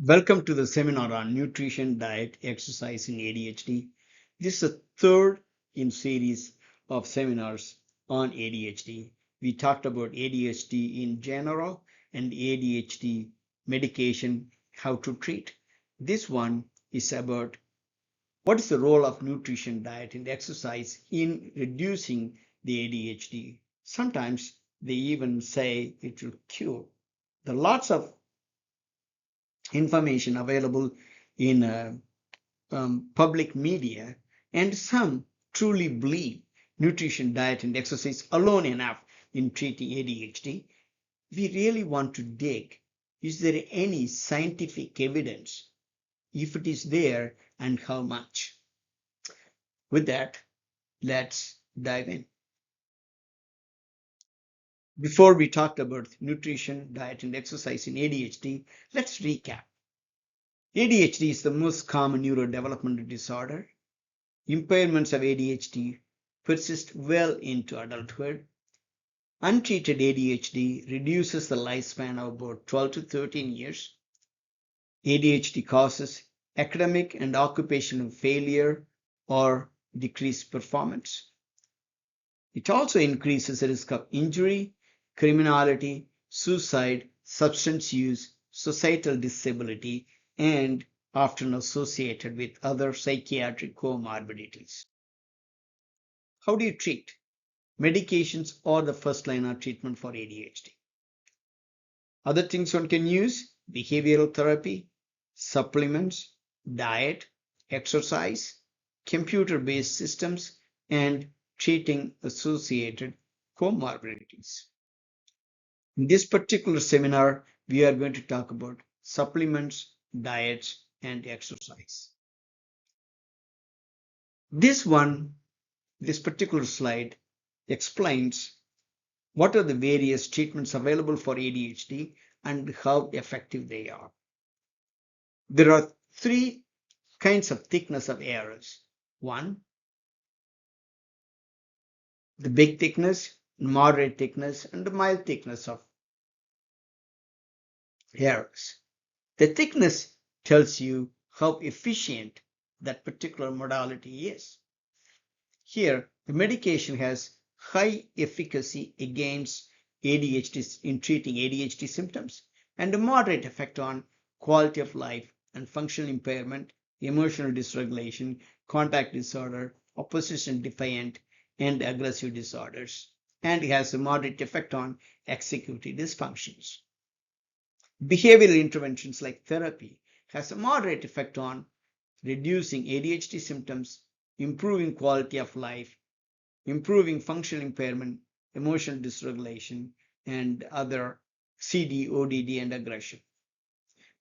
Welcome to the seminar on nutrition, diet, exercise in ADHD. This is the third in series of seminars on ADHD. We talked about ADHD in general and ADHD medication, how to treat. This one is about what is the role of nutrition, diet, and exercise in reducing the ADHD. Sometimes they even say it will cure. There are lots of information available in public media, and some truly believe nutrition, diet, and exercise alone enough in treating ADHD. We really want to dig. Is there any scientific evidence? If it is there, and how much? With that, let's dive in. Before we talked about nutrition, diet, and exercise in ADHD, let's recap. ADHD is the most common neurodevelopmental disorder. Impairments of ADHD persist well into adulthood. Untreated ADHD reduces the lifespan of about 12 to 13 years. ADHD causes academic and occupational failure or decreased performance. It also increases the risk of injury, criminality, suicide, substance use, societal disability, and often associated with other psychiatric comorbidities. How do you treat? Medications are the first line of treatment for ADHD. Other things one can use: behavioral therapy, supplements, diet, exercise, computer-based systems, and treating associated comorbidities. In this particular seminar, we are going to talk about supplements, diets, and exercise. This particular slide explains what are the various treatments available for ADHD and how effective they are. There are three kinds of thickness of errors. One, the big thickness, moderate thickness, and the mild thickness of errors. The thickness tells you how efficient that particular modality is. Here, the medication has high efficacy against ADHD in treating ADHD symptoms and a moderate effect on quality of life and functional impairment, emotional dysregulation, contact disorder, opposition defiant, and aggressive disorders, and it has a moderate effect on executive dysfunctions. Behavioral interventions like therapy has a moderate effect on reducing ADHD symptoms, improving quality of life, improving functional impairment, emotional dysregulation, and other CD, ODD, and aggression.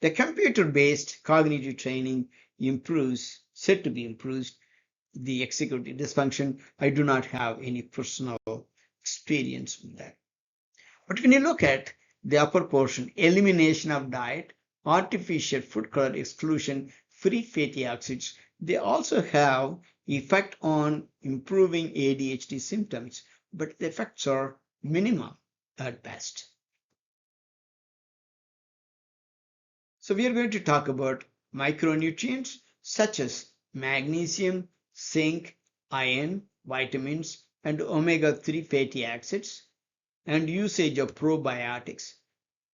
The computer-based cognitive training said to be improves the executive dysfunction. I do not have any personal experience with that. But when you look at the upper portion, elimination of diet, artificial food color exclusion, free fatty acids, they also have effect on improving ADHD symptoms, but the effects are minimal at best. So we are going to talk about micronutrients such as magnesium, zinc, iron, vitamins, and omega-3 fatty acids, and usage of probiotics,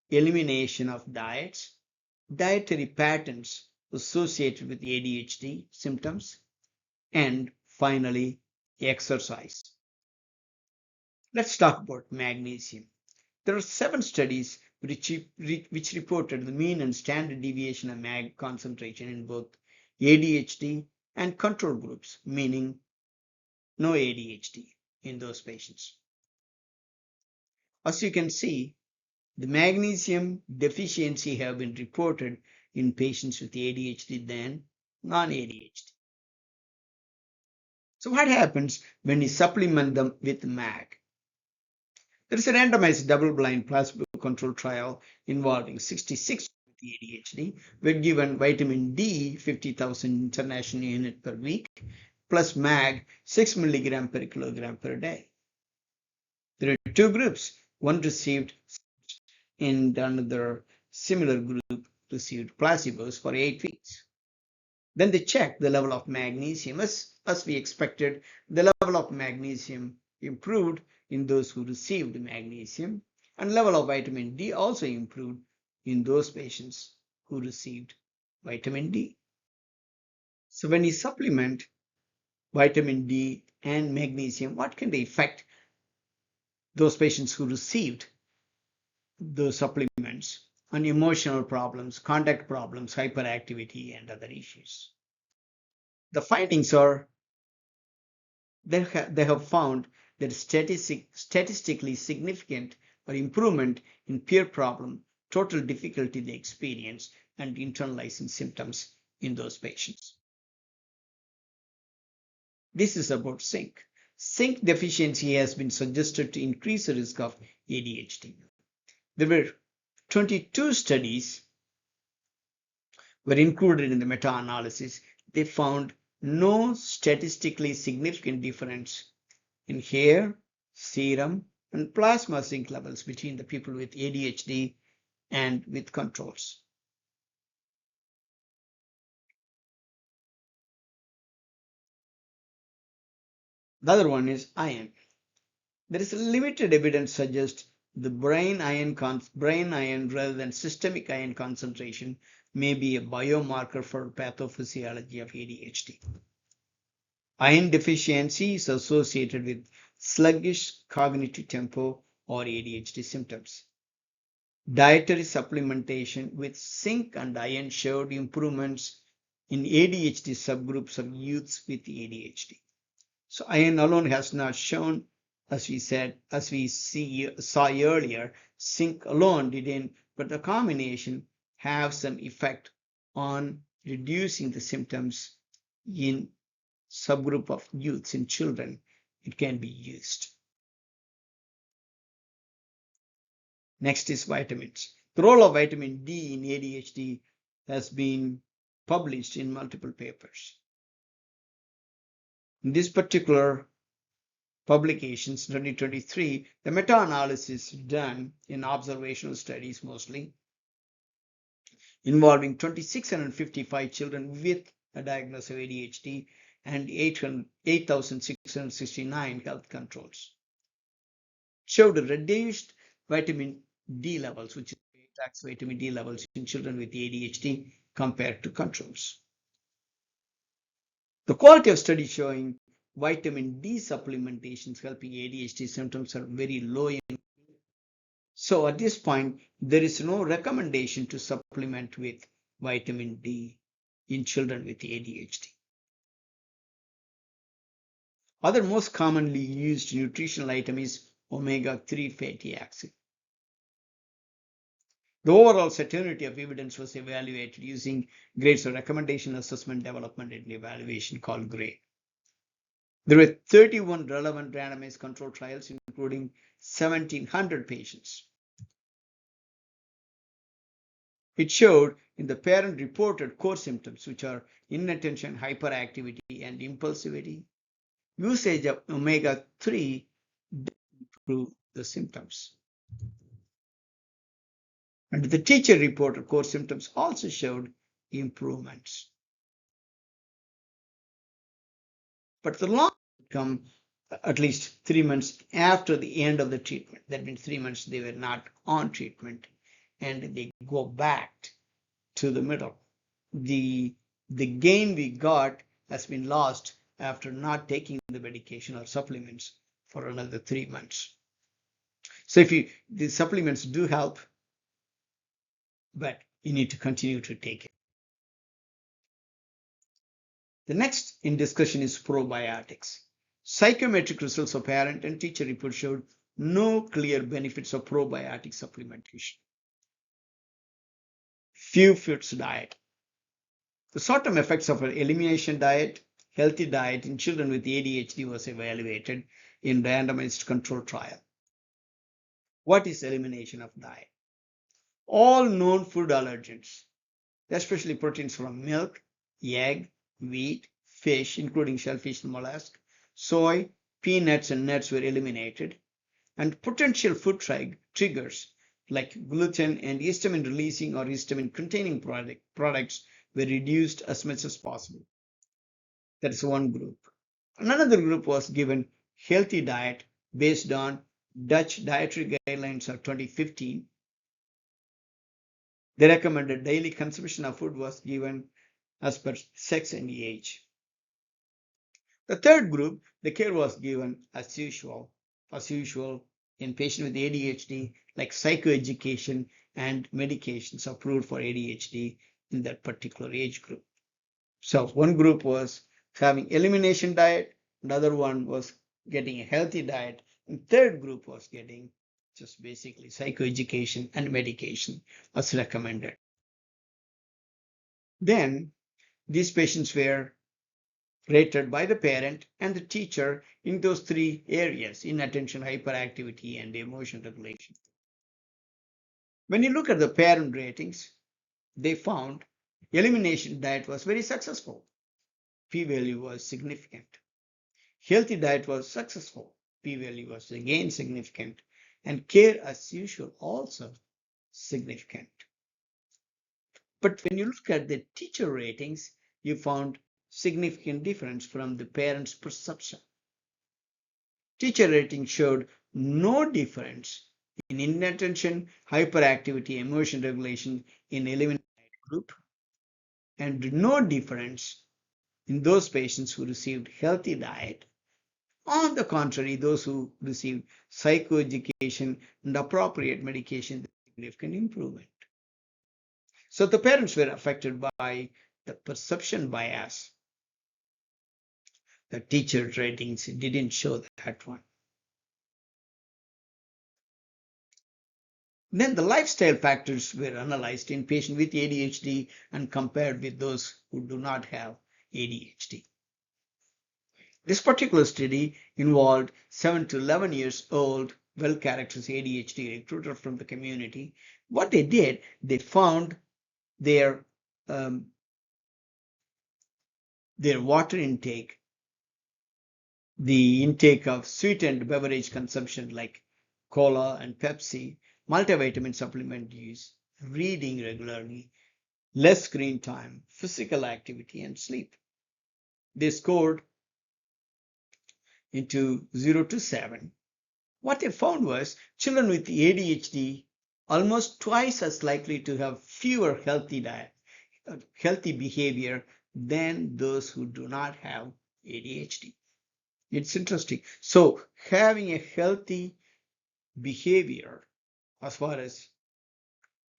elimination of diets, dietary patterns associated with ADHD symptoms, and finally, exercise. Let's talk about magnesium. There are 7 studies which reported the mean and standard deviation of mag concentration in both ADHD and control groups, meaning no ADHD in those patients. As you can see, the magnesium deficiency have been reported in patients with ADHD than non-ADHD. So what happens when you supplement them with MAG? There is a randomized double-blind placebo-controlled trial involving 66 with ADHD were given vitamin D 50,000 international units per week plus MAG 6 milligram per kilogram per day. There are 2 groups. One received and another similar group received placebos for 8 weeks. Then they checked the level of magnesium. As we expected, the level of magnesium improved in those who received magnesium, and level of vitamin D also improved in those patients who received vitamin D. So when you supplement vitamin D and magnesium, what can they affect those patients who received those supplements on emotional problems, conduct problems, hyperactivity, and other issues? The findings are they have found that statistically significant or improvement in peer problem, total difficulty they experience, and internalizing symptoms in those patients. This is about zinc. Zinc deficiency has been suggested to increase the risk of ADHD. There were 22 studies were included in the meta-analysis. They found no statistically significant difference in hair, serum, and plasma zinc levels between the people with ADHD and with controls. The other one is iron. There is limited evidence suggests the brain iron rather than systemic iron concentration may be a biomarker for pathophysiology of ADHD. Iron deficiency is associated with sluggish cognitive tempo or ADHD symptoms. Dietary supplementation with zinc and iron showed improvements in ADHD subgroups of youths with ADHD. So iron alone has not shown, as we saw earlier, zinc alone didn't, but the combination have some effect on reducing the symptoms in subgroup of youths in children. It can be used. Next is vitamins. The role of vitamin D in ADHD has been published in multiple papers. In this particular publications, 2023, the meta-analysis done in observational studies mostly involving 2,655 children with a diagnosis of ADHD and 8,669 health controls showed reduced vitamin D levels, which tracks vitamin D levels in children with ADHD compared to controls. The quality of study showing vitamin D supplementations helping ADHD symptoms are very low. So at this point, there is no recommendation to supplement with vitamin D in children with ADHD. Other most commonly used nutritional item is omega-3 fatty acid. The overall certainty of evidence was evaluated using grades of recommendation, assessment, development, and evaluation called GRADE. There were 31 relevant randomized control trials, including 1,700 patients. It showed in the parent-reported core symptoms, which are inattention, hyperactivity, and impulsivity, usage of omega-3 improved the symptoms. And the teacher-reported core symptoms also showed improvements. But the long outcome, at least 3 months after the end of the treatment, that means 3 months they were not on treatment, and they go back to the middle. The gain we got has been lost after not taking the medication or supplements for another 3 months. So the supplements do help, but you need to continue to take it. The next in discussion is probiotics. Psychometric results of parent and teacher report showed no clear benefits of probiotic supplementation. Few foods diet. The short-term effects of an elimination diet, healthy diet in children with ADHD was evaluated in randomized control trial. What is elimination of diet? All known food allergens, especially proteins from milk, egg, wheat, fish, including shellfish and mollusk, soy, peanuts, and nuts were eliminated, and potential food triggers like gluten and histamine releasing or histamine containing products were reduced as much as possible. That is one group. Another group was given healthy diet based on Dutch dietary guidelines of 2015. The recommended daily consumption of food was given as per sex and age. The third group, the care was given as usual in patients with ADHD, like psychoeducation and medications approved for ADHD in that particular age group. So one group was having elimination diet, another one was getting a healthy diet, and third group was getting just basically psychoeducation and medication as recommended. Then these patients were rated by the parent and the teacher in those three areas: inattention, hyperactivity, and emotion regulation. When you look at the parent ratings, they found elimination diet was very successful. P-value was significant. Healthy diet was successful. P-value was again significant. And care as usual also significant. But when you look at the teacher ratings, you found significant difference from the parents' perception. Teacher rating showed no difference in inattention, hyperactivity, emotion regulation in eliminated group, and no difference in those patients who received healthy diet. On the contrary, those who received psychoeducation and appropriate medication, significant improvement. So the parents were affected by the perception bias. The teacher ratings didn't show that one. Then the lifestyle factors were analyzed in patients with ADHD and compared with those who do not have ADHD. This particular study involved 7 to 11 years old, well-characterized ADHD recruiter from the community. What they did, they found their water intake, the intake of sweetened beverage consumption like cola and Pepsi, multivitamin supplement use, reading regularly, less screen time, physical activity, and sleep. They scored into 0 to 7. What they found was children with ADHD almost twice as likely to have fewer healthy behavior than those who do not have ADHD. It's interesting. So having a healthy behavior as far as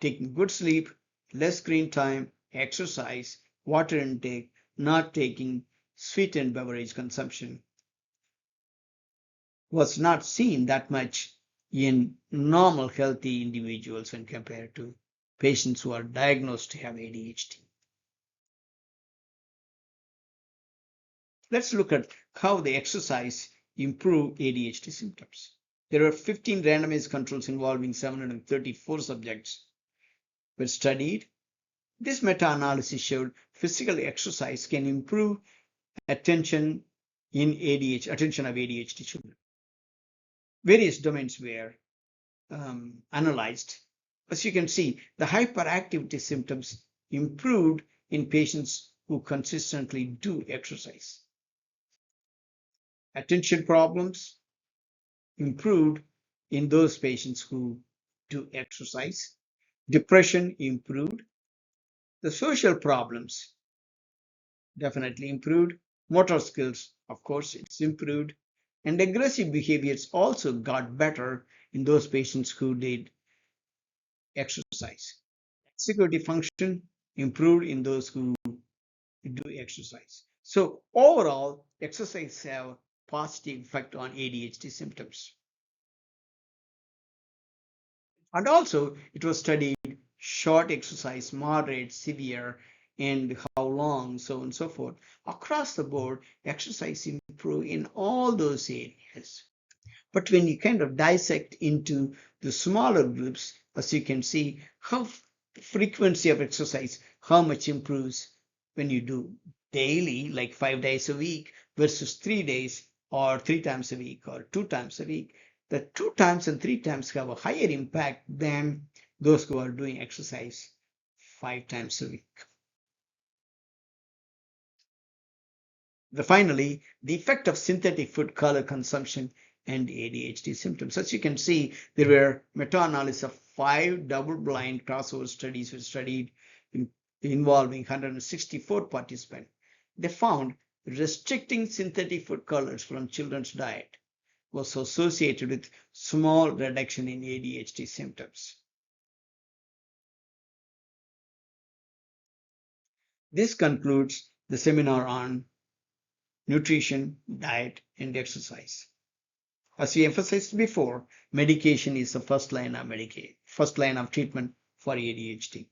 taking good sleep, less screen time, exercise, water intake, not taking sweetened beverage consumption was not seen that much in normal healthy individuals when compared to patients who are diagnosed to have ADHD. Let's look at how the exercise improve ADHD symptoms. There were 15 randomized controls involving 734 subjects were studied. This meta-analysis showed physical exercise can improve attention of ADHD children. Various domains were analyzed. As you can see, the hyperactivity symptoms improved in patients who consistently do exercise. Attention problems improved in those patients who do exercise. Depression improved. The social problems definitely improved. Motor skills, of course, it's improved. And aggressive behaviors also got better in those patients who did exercise. Executive function improved in those who do exercise. So overall, exercise have positive effect on ADHD symptoms. And also, it was studied short exercise, moderate, severe, and how long, so on and so forth. Across the board, exercise improved in all those areas. But when you kind of dissect into the smaller groups, as you can see, how frequency of exercise, how much improves when you do daily, like 5 days a week, versus 3 days or 3 times a week or 2 times a week. that 2 times and 3 times have a higher impact than those who are doing exercise 5 times a week. Finally, the effect of synthetic food color consumption and ADHD symptoms. As you can see, there were meta-analysis of 5 double-blind crossover studies which studied involving 164 participants. They found restricting synthetic food colors from children's diet was associated with small reduction in ADHD symptoms. This concludes the seminar on nutrition, diet, and exercise. As we emphasized before, medication is the first line of treatment for ADHD.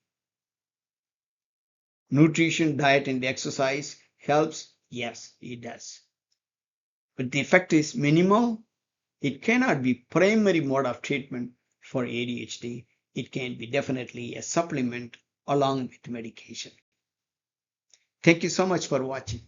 Nutrition, diet, and exercise helps? Yes, it does. But the effect is minimal. It cannot be primary mode of treatment for ADHD. It can be definitely a supplement along with medication. Thank you so much for watching.